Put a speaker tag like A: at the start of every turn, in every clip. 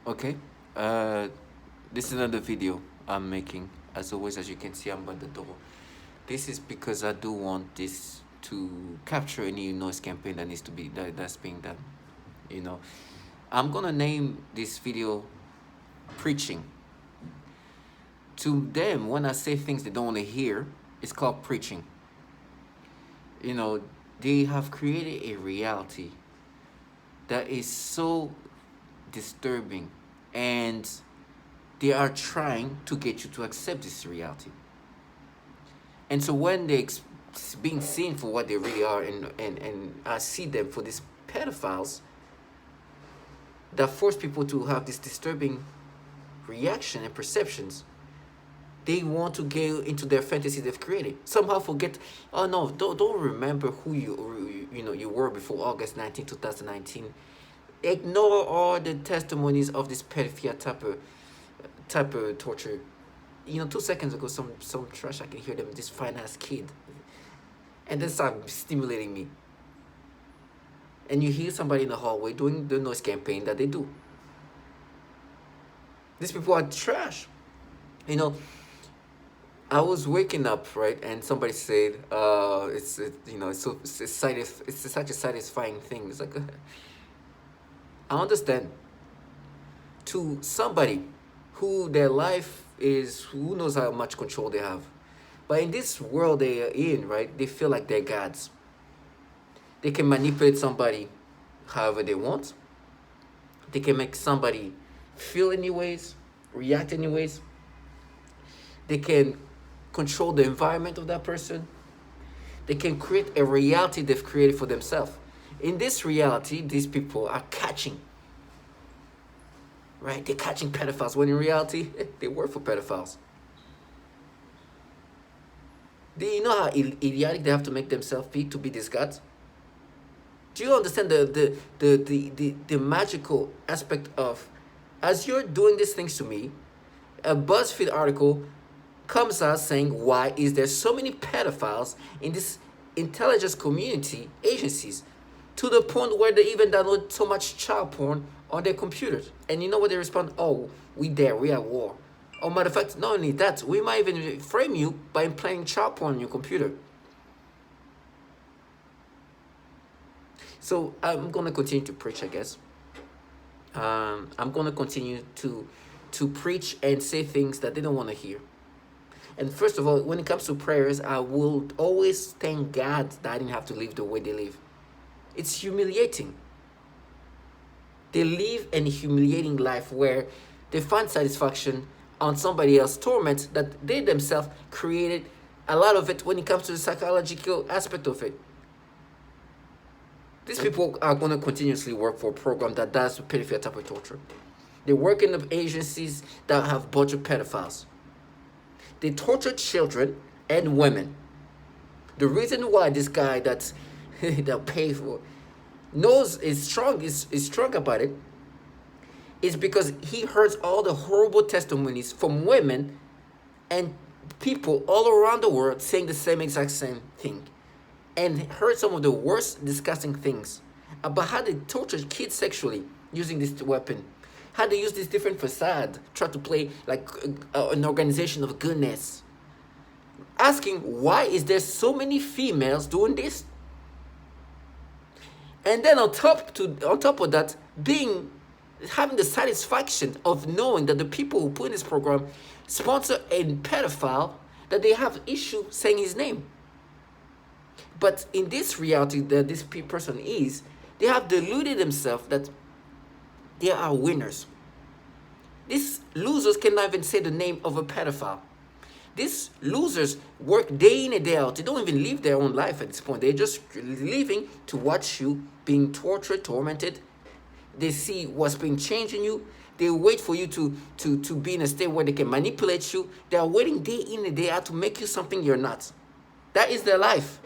A: Okay, uh, this is another video I'm making. As always, as you can see, I'm by the door. This is because I do want this to capture any noise campaign that needs to be that's being done. You know, I'm gonna name this video "Preaching." To them, when I say things they don't want to hear, it's called preaching. You know, they have created a reality that is so disturbing, and they are trying to get you to accept this reality. And so when they being seen for what they really are, and I see them for these pedophiles that force people to have this disturbing reaction and perceptions, they want to get into their fantasy they've created. Somehow forget, oh no, don't remember who you were before August 19, 2019. Ignore all the testimonies of this pedophilia type of torture. 2 seconds ago, some trash, I can hear them, this fine ass kid, and then start stimulating me. And you hear somebody in the hallway doing the noise campaign that they do. These people are trash. I was waking up, right, and somebody said, it's such a satisfying thing. It's like, I understand. To somebody who their life is, who knows how much control they have, but in this world they are in, right, they feel like they're gods. They can manipulate somebody however they want. They can make somebody feel anyways, react anyways. They can control the environment of that person. They can create a reality they've created for themselves. In this reality, these people are catching, right? They're catching pedophiles, when in reality, they work for pedophiles. Do you know how idiotic they have to make themselves be to be these gods? Do you understand the magical aspect of, as you're doing these things to me, a BuzzFeed article comes out saying, why is there so many pedophiles in this intelligence community agencies, to the point where they even download so much child porn on their computers? And you know what they respond? Oh, we at war. Oh, matter of fact, not only that, we might even frame you by playing child porn on your computer. So I'm gonna continue to preach, I guess. I'm gonna continue to preach and say things that they don't want to hear. And first of all, when it comes to prayers, I will always thank God that I didn't have to live the way they live. It's humiliating. They live a humiliating life where they find satisfaction on somebody else's torment that they themselves created, a lot of it when it comes to the psychological aspect of it. These people are going to continuously work for a program that does pedophilia type of torture. They work in the agencies that have a bunch of pedophiles. They torture children and women. The reason why this guy that they'll pay for knows is strong about it is because he heard all the horrible testimonies from women and people all around the world saying the same thing, and heard some of the worst disgusting things about how they tortured kids sexually using this weapon, how they use this different facade, try to play like an organization of goodness, asking why is there so many females doing this, and then on top of that, having the satisfaction of knowing that the people who put in this program sponsor a pedophile that they have issue saying his name. But in this reality that this person is, they have deluded themselves that they are winners. These losers cannot even say the name of a pedophile. These losers work day in and day out. They don't even live their own life at this point. They're just living to watch you being tortured, tormented. They see what's being changed in you. They wait for you to be in a state where they can manipulate you. They are waiting day in and day out to make you something you're not. That is their life.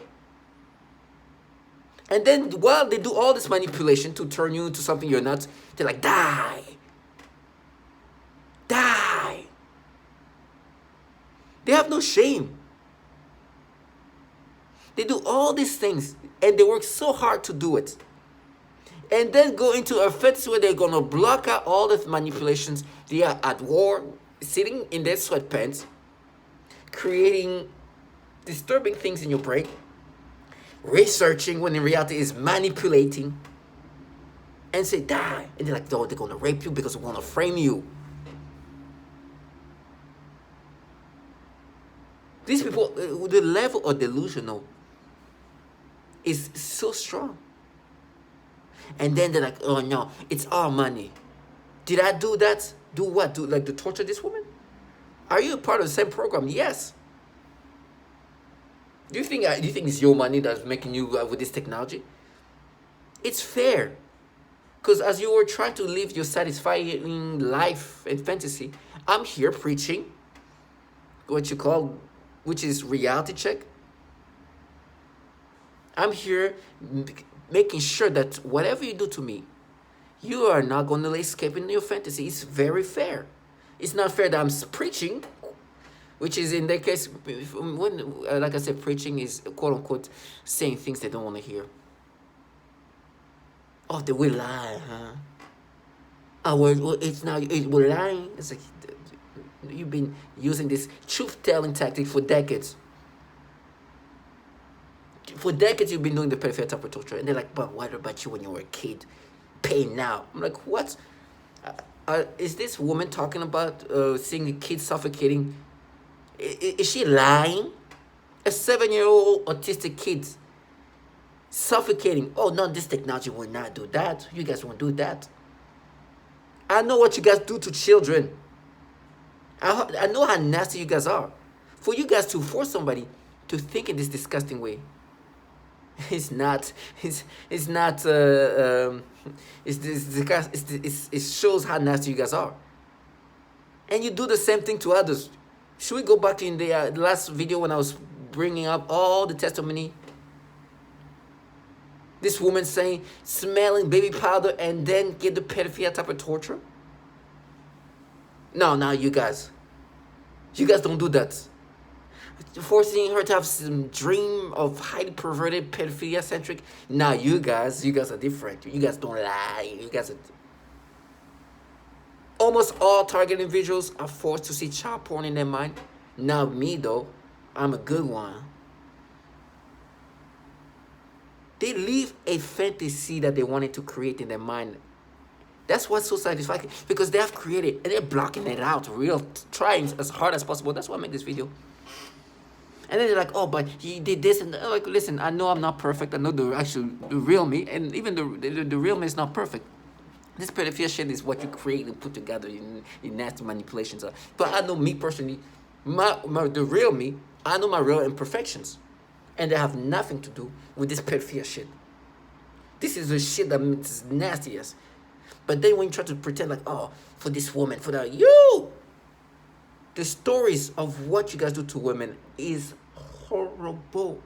A: And then while they do all this manipulation to turn you into something you're not, they're like, die. Die. They have no shame. They do all these things and they work so hard to do it. and then go into a fantasy where they're going to block out all the manipulations. They are at war, sitting in their sweatpants, creating disturbing things in your brain, researching when in reality is manipulating, and say die. And they're like, oh, they're going to rape you because they want to frame you. These people, the level of delusional is so strong. And then they're like, oh no, it's our money. Did I do that? Do what? Do like to torture this woman? Are you a part of the same program? Yes. Do you think it's your money that's making you with this technology? It's fair. Because as you were trying to live your satisfying life and fantasy, I'm here preaching what you call, which is reality check. I'm here making sure that whatever you do to me, you are not going to escape in your fantasy. It's very fair. It's not fair that I'm preaching, which is in that case, when, like I said, preaching is quote unquote saying things they don't want to hear. Oh, they will lie, huh? Oh, well, it's now, we're lying. It's like, you've been using this truth-telling tactic for decades. For decades, you've been doing the pedophilia type of torture. And they're like, but what about you when you were a kid? Pay now. I'm like, what? Is this woman talking about seeing a kid suffocating? Is she lying? A 7-year-old autistic kid suffocating. Oh, no, this technology will not do that. You guys won't do that. I know what you guys do to children. I know how nasty you guys are. For you guys to force somebody to think in this disgusting way, it shows how nasty you guys are. And you do the same thing to others. Should we go back in the last video when I was bringing up all the testimony? This woman saying, smelling baby powder and then get the pedophilia type of torture? No, you guys don't do that. Forcing her to have some dream of highly perverted, pedophilia-centric. Now you guys are different. You guys don't lie. You guys are... Almost all target individuals are forced to see child porn in their mind. Not me, though. I'm a good one. They leave a fantasy that they wanted to create in their mind. That's what's so satisfying, because they have created and they're blocking it out, trying as hard as possible. That's why I make this video. And then they're like, oh, but he did this. And I'm like, listen, I know I'm not perfect. I know the real me. And even the real me is not perfect. This pedophilia shit is what you create and put together in nasty manipulations. But I know me personally, the real me, I know my real imperfections. And they have nothing to do with this pedophilia shit. This is the shit that's nastiest. But then when you try to pretend like, oh, for this woman, for that, the stories of what you guys do to women is horrible.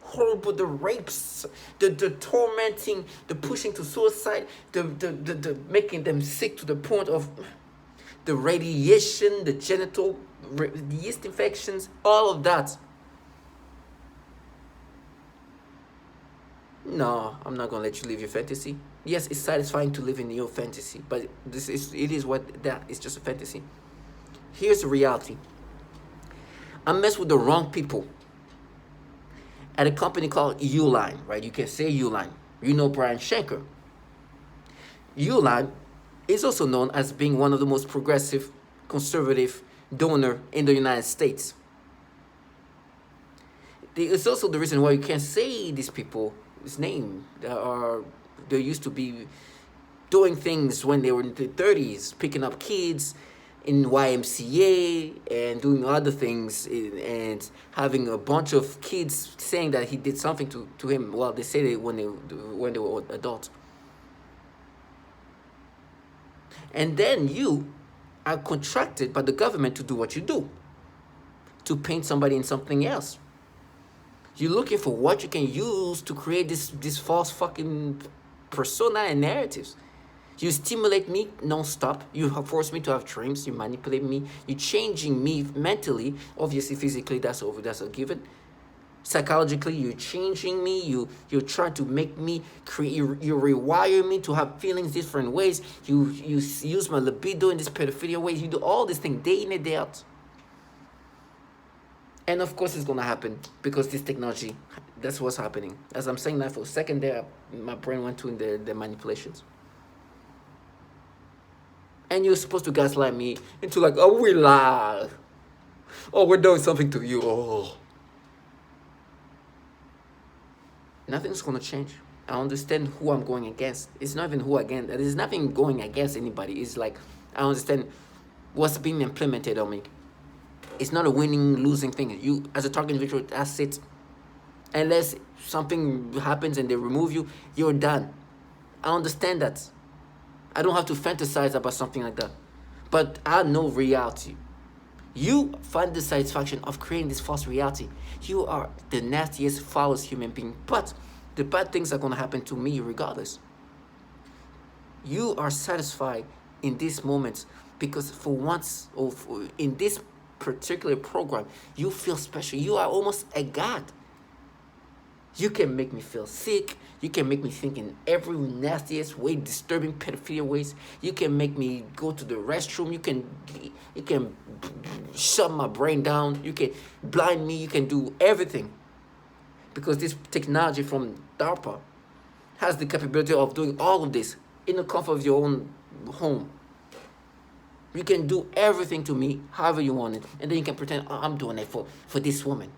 A: Horrible. The rapes, the tormenting, the pushing to suicide, the making them sick to the point of the radiation, the genital yeast infections, all of that. No, I'm not gonna let you live your fantasy. Yes, it's satisfying to live in your fantasy, but it is what that is, just a fantasy. Here's the reality. I messed with the wrong people at a company called Uline, right? You can say Uline. You know Brian Schenker. Uline is also known as being one of the most progressive, conservative donor in the United States. It's also the reason why you can't say these people's name. They used to be doing things when they were in their 30s, picking up kids in YMCA and doing other things, and having a bunch of kids saying that he did something to him. Well, they say that when they were adults. And then you are contracted by the government to do what you do, to paint somebody in something else. You're looking for what you can use to create this false fucking persona and narratives. You stimulate me non-stop. You force me to have dreams. You manipulate me. You're changing me mentally. Obviously, physically, that's a given. Psychologically, you're changing me. You're trying to make me create. You rewire me to have feelings different ways. You use my libido in this pedophilia ways. You do all this thing day in and day out. And of course, it's gonna happen because this technology. That's what's happening. As I'm saying that for a second there, my brain went to the manipulations. And you're supposed to gaslight me into like, oh, we lie. Oh, we're doing something to you. Oh. Nothing's going to change. I understand who I'm going against. It's not even who against. There's nothing going against anybody. It's like, I understand what's being implemented on me. It's not a winning, losing thing. You, as a target individual, that's it. Unless something happens and they remove you, you're done. I understand that. I don't have to fantasize about something like that. But I know reality. You find the satisfaction of creating this false reality. You are the nastiest, foulest human being. But the bad things are going to happen to me regardless. You are satisfied in these moments because for once, in this particular program, you feel special. You are almost a god. You can make me feel sick. You can make me think in every nastiest way, disturbing pedophilia ways. You can make me go to the restroom. You can shut my brain down. You can blind me. You can do everything. Because this technology from DARPA has the capability of doing all of this in the comfort of your own home. You can do everything to me however you want it. And then you can pretend, oh, I'm doing it for this woman.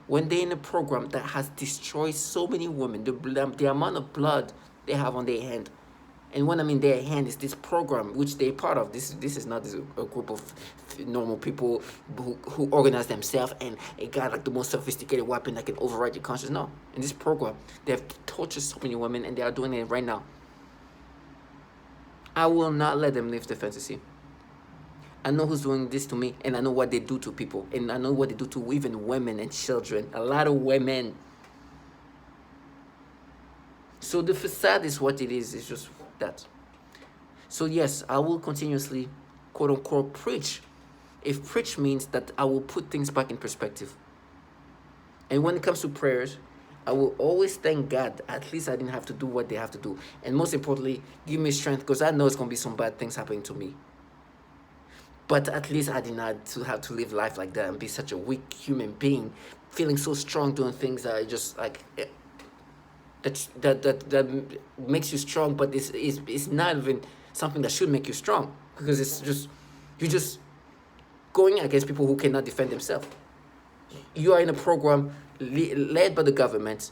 A: When they're in a program that has destroyed so many women, the amount of blood they have on their hand, and when I mean their hand is this program which they're part of. This is not a group of normal people who organize themselves and a guy like the most sophisticated weapon that can override your conscience. No, in this program, they have tortured so many women, and they are doing it right now. I will not let them live the fantasy. I know who's doing this to me, and I know what they do to people, and I know what they do to even women and children. A lot of women. So the facade is what it is. It's just that. So yes, I will continuously, quote unquote, preach. If preach means that I will put things back in perspective. And when it comes to prayers, I will always thank God. At least I didn't have to do what they have to do. And most importantly, give me strength, because I know it's going to be some bad things happening to me. But at least I did not have to live life like that and be such a weak human being, feeling so strong, doing things that are just like that makes you strong, but it's not even something that should make you strong, because it's just you're just going against people who cannot defend themselves. You are in a program led by the government,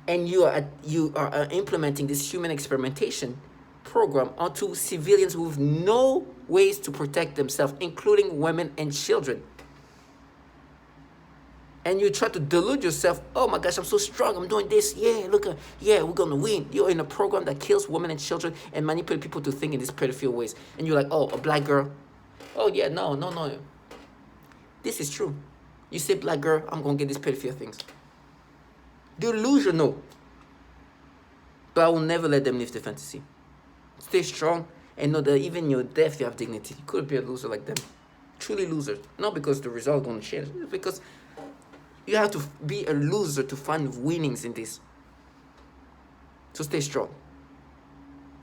A: and you are implementing this human experimentation program onto civilians who have no ways to protect themselves, including women and children. And you try to delude yourself, oh my gosh, I'm so strong, I'm doing this, yeah, look, yeah, we're gonna win. You're in a program that kills women and children and manipulate people to think in these pedophile ways. And you're like, oh, a black girl. Oh yeah, no. This is true. You say black girl, I'm gonna get these pedophile things. Delusional. But I will never let them live the fantasy. Stay strong and know that even in your death you have dignity. You could be a loser like them. Truly loser. Not because the result is going to change. It's because you have to be a loser to find winnings in this. So stay strong.